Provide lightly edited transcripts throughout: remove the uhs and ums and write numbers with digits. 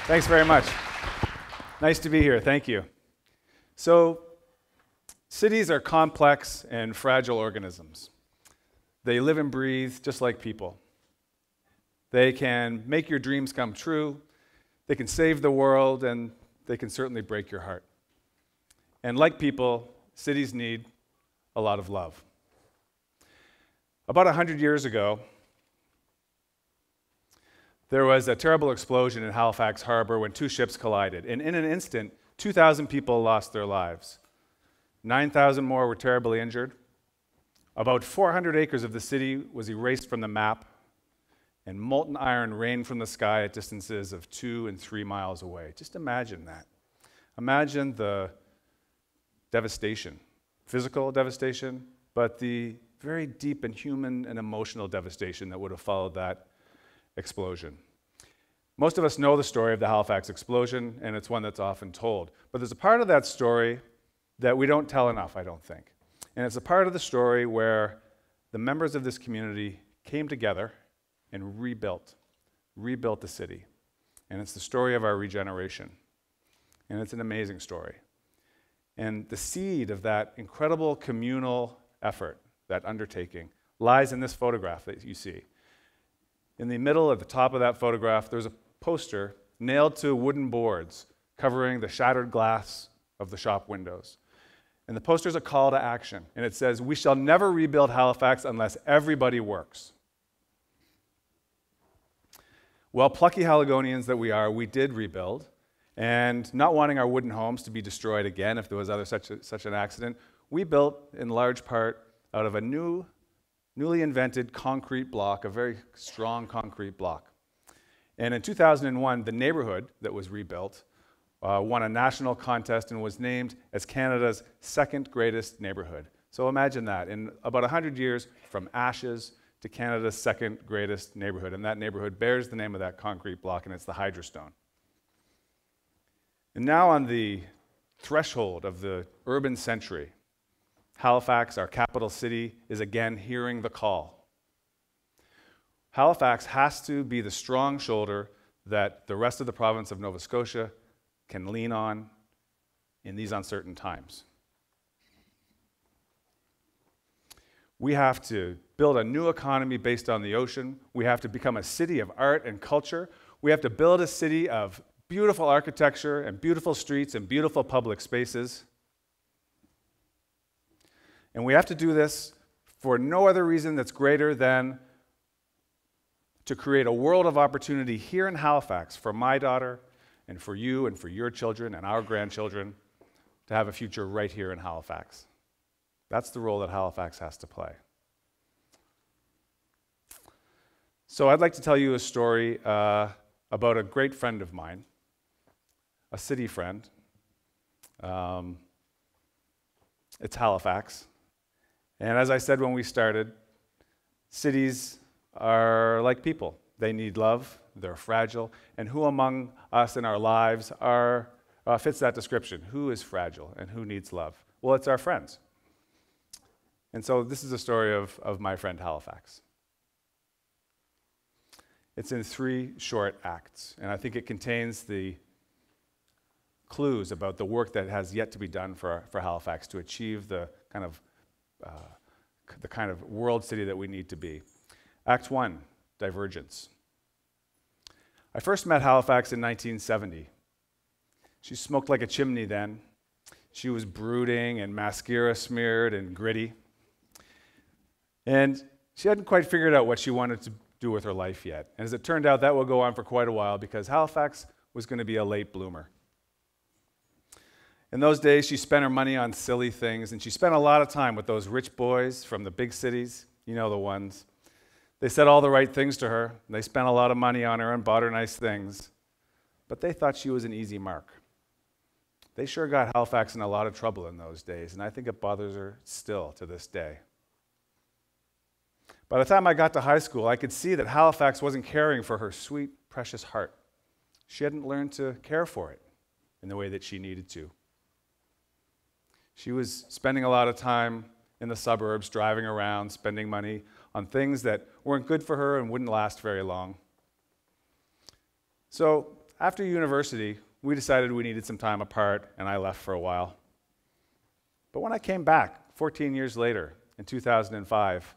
Thanks very much. Nice to be here. Thank you. So, cities are complex and fragile organisms. They live and breathe just like people. They can make your dreams come true, they can save the world, and they can certainly break your heart. And like people, cities need a lot of love. About 100 years ago, there was a terrible explosion in Halifax Harbor when two ships collided, and in an instant, 2,000 people lost their lives. 9,000 more were terribly injured. About 400 acres of the city was erased from the map, and molten iron rained from the sky at distances of 2 and 3 miles away. Just imagine that. Imagine the devastation, physical devastation, but the very deep and human and emotional devastation that would have followed that explosion. Most of us know the story of the Halifax Explosion, and it's one that's often told. But there's a part of that story that we don't tell enough, I don't think. And it's a part of the story where the members of this community came together and rebuilt the city. And it's the story of our regeneration. And it's an amazing story. And the seed of that incredible communal effort, that undertaking, lies in this photograph that you see. In the middle, at the top of that photograph, there's a poster nailed to wooden boards covering the shattered glass of the shop windows. And the poster is a call to action. And it says, "We shall never rebuild Halifax unless everybody works." Well, plucky Haligonians that we are, we did rebuild. And not wanting our wooden homes to be destroyed again if there was such an accident, we built in large part out of a newly invented concrete block, a very strong concrete block. And in 2001, the neighborhood that was rebuilt won a national contest and was named as Canada's second greatest neighborhood. So imagine that, in about 100 years, from ashes to Canada's second greatest neighborhood. And that neighborhood bears the name of that concrete block, and it's the Hydrostone. And now on the threshold of the urban century, Halifax, our capital city, is again hearing the call. Halifax has to be the strong shoulder that the rest of the province of Nova Scotia can lean on in these uncertain times. We have to build a new economy based on the ocean. We have to become a city of art and culture. We have to build a city of beautiful architecture and beautiful streets and beautiful public spaces. And we have to do this for no other reason that's greater than to create a world of opportunity here in Halifax for my daughter and for you and for your children and our grandchildren to have a future right here in Halifax. That's the role that Halifax has to play. So I'd like to tell you a story about a great friend of mine, a city friend. It's Halifax. And as I said when we started, cities are like people. They need love, they're fragile, and who among us in our lives fits that description? Who is fragile and who needs love? Well, it's our friends. And so this is a story of my friend Halifax. It's in 3 short acts, and I think it contains the clues about the work that has yet to be done for Halifax to achieve the kind of world city that we need to be. Act 1, Divergence. I first met Halifax in 1970. She smoked like a chimney then. She was brooding and mascara smeared and gritty. And she hadn't quite figured out what she wanted to do with her life yet. And as it turned out, that would go on for quite a while because Halifax was going to be a late bloomer. In those days, she spent her money on silly things, and she spent a lot of time with those rich boys from the big cities, you know the ones. They said all the right things to her. They spent a lot of money on her and bought her nice things. But they thought she was an easy mark. They sure got Halifax in a lot of trouble in those days, and I think it bothers her still to this day. By the time I got to high school, I could see that Halifax wasn't caring for her sweet, precious heart. She hadn't learned to care for it in the way that she needed to. She was spending a lot of time in the suburbs, driving around, spending money on things that weren't good for her and wouldn't last very long. So after university, we decided we needed some time apart, and I left for a while. But when I came back 14 years later, in 2005,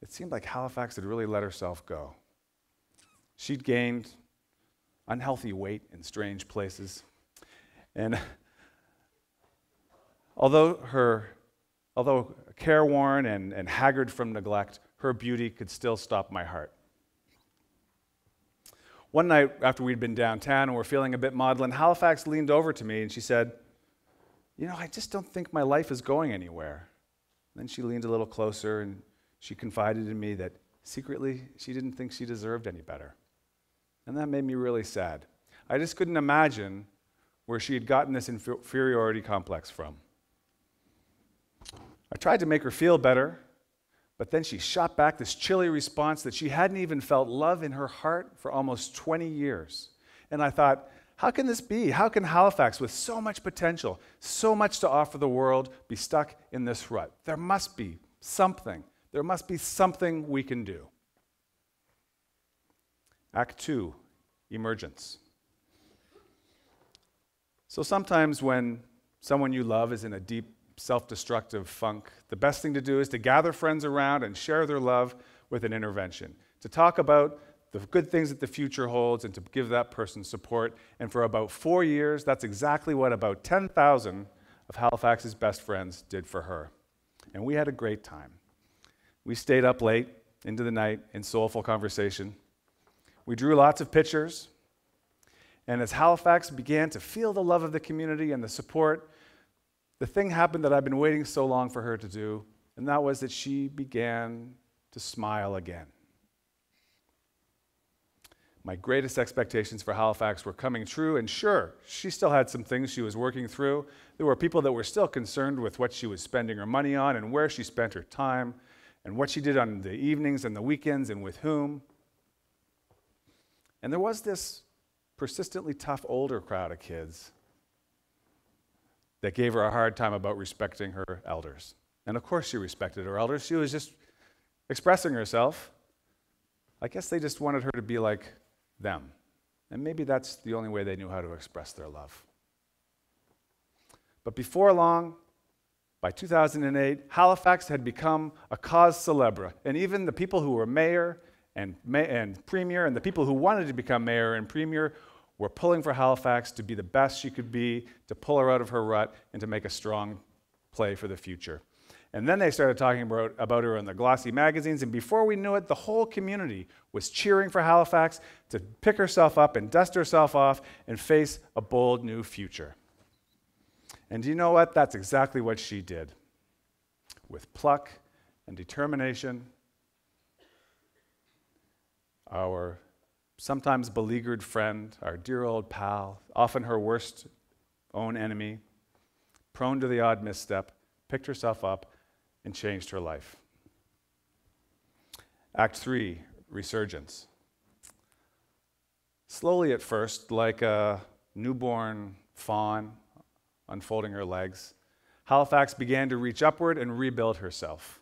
it seemed like Halifax had really let herself go. She'd gained unhealthy weight in strange places. And although careworn and haggard from neglect, her beauty could still stop my heart. One night after we'd been downtown and were feeling a bit maudlin, Halifax leaned over to me and she said, I just don't think my life is going anywhere. Then she leaned a little closer and she confided in me that secretly she didn't think she deserved any better. And that made me really sad. I just couldn't imagine where she had gotten this inferiority complex from. I tried to make her feel better, but then she shot back this chilly response that she hadn't even felt love in her heart for almost 20 years. And I thought, how can this be? How can Halifax, with so much potential, so much to offer the world, be stuck in this rut? There must be something. There must be something we can do. Act 2, Emergence. So sometimes when someone you love is in a deep, self-destructive funk, the best thing to do is to gather friends around and share their love with an intervention, to talk about the good things that the future holds and to give that person support. And for about 4 years, that's exactly what about 10,000 of Halifax's best friends did for her. And we had a great time. We stayed up late into the night in soulful conversation. We drew lots of pictures. And as Halifax began to feel the love of the community and the support, the thing happened that I've been waiting so long for her to do, and that was that she began to smile again. My greatest expectations for Halifax were coming true, and sure, she still had some things she was working through. There were people that were still concerned with what she was spending her money on and where she spent her time and what she did on the evenings and the weekends and with whom. And there was this persistently tough older crowd of kids that gave her a hard time about respecting her elders. And of course she respected her elders. She was just expressing herself. I guess they just wanted her to be like them. And maybe that's the only way they knew how to express their love. But before long, by 2008, Halifax had become a cause célèbre. And even the people who were mayor and premier and the people who wanted to become mayor and premier were pulling for Halifax to be the best she could be, to pull her out of her rut, and to make a strong play for the future. And then they started talking about her in the glossy magazines, and before we knew it, the whole community was cheering for Halifax to pick herself up and dust herself off and face a bold new future. And do you know what? That's exactly what she did. With pluck and determination, our sometimes beleaguered friend, our dear old pal, often her worst own enemy, prone to the odd misstep, picked herself up and changed her life. Act 3, resurgence. Slowly at first, like a newborn fawn unfolding her legs, Halifax began to reach upward and rebuild herself.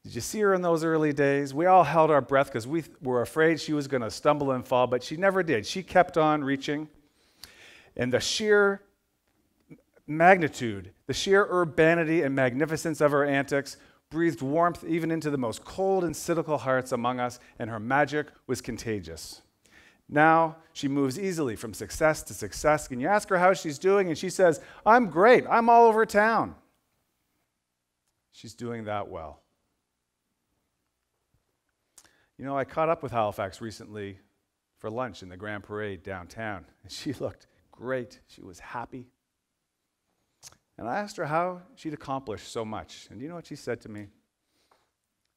Did you see her in those early days? We all held our breath because we were afraid she was going to stumble and fall, but she never did. She kept on reaching. And the sheer magnitude, the sheer urbanity and magnificence of her antics breathed warmth even into the most cold and cynical hearts among us, and her magic was contagious. Now she moves easily from success to success, and you ask her how she's doing, and she says, "I'm great. I'm all over town." She's doing that well. I caught up with Halifax recently for lunch in the Grand Parade downtown, and she looked great. She was happy. And I asked her how she'd accomplished so much. And you know what she said to me?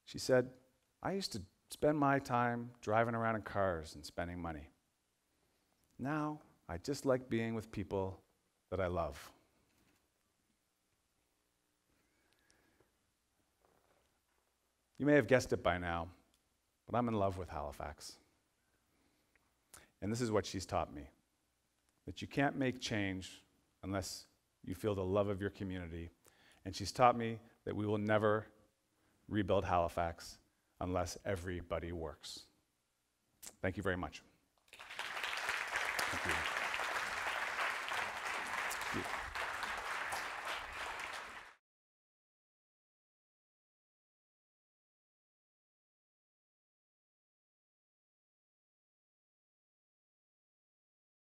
She said, "I used to spend my time driving around in cars and spending money. Now, I just like being with people that I love." You may have guessed it by now, but I'm in love with Halifax. And this is what she's taught me, that you can't make change unless you feel the love of your community. And she's taught me that we will never rebuild Halifax unless everybody works. Thank you very much.